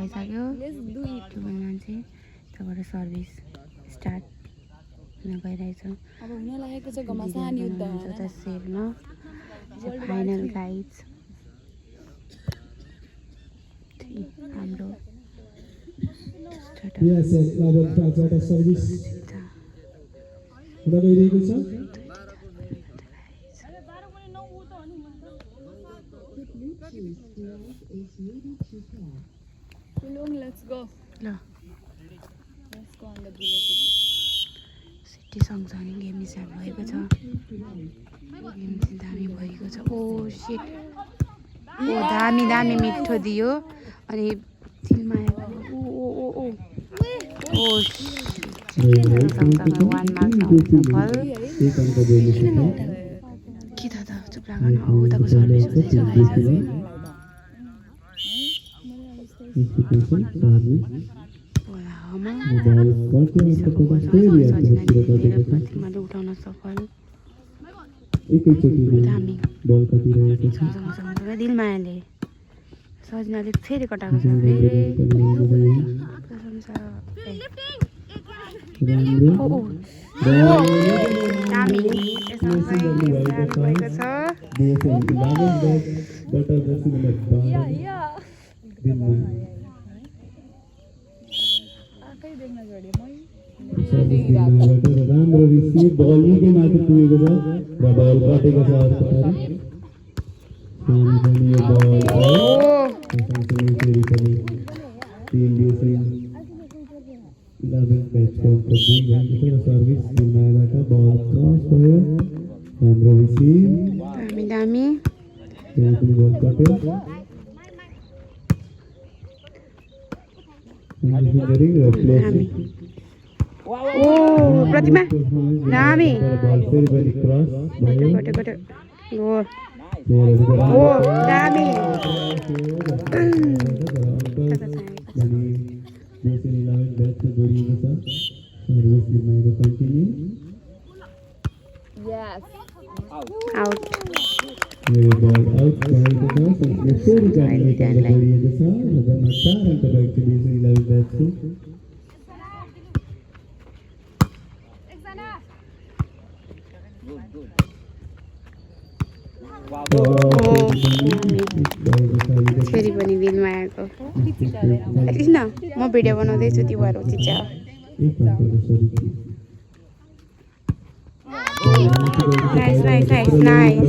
भइसक्यो मान्छे त्यहाँबाट सर्भिस स्टार्ट हुन गइरहेछ अब हुन लागेको छ घमासान युद्ध सेलमा फाइनल गाइड्स हाम्रो सर्भिस हुन गइरहेको छ Let's go. ल Let's go on the bullet. City सँगसँगै गेम स्टार्ट भएको छ गेम चाहिँ दामी भएको छ ओ सिट ओ दामी दामी मिठो दियो अनि दिलमा ओ ओ ओ ओ ओ सँगसँगै 1 मार्क्स आउने सफल के त चुप लाग्न उताको सर्भिस हुँदैछ उठाउन सफल दामी दिलमायाले सजनाले फेरि कटाएको छ दामी राम्रो रिसिभ बल निकै माथि पुगेको छ र बल कटेको छ दामी ओ प्रतिमा दामी ओ दामी Yes. आउट फेरि पनि दिलमायाको हेरिस् न म भिडियो बनाउँदैछु त्यो भएर चिच्चा नाइस नाइस नाइस नाइस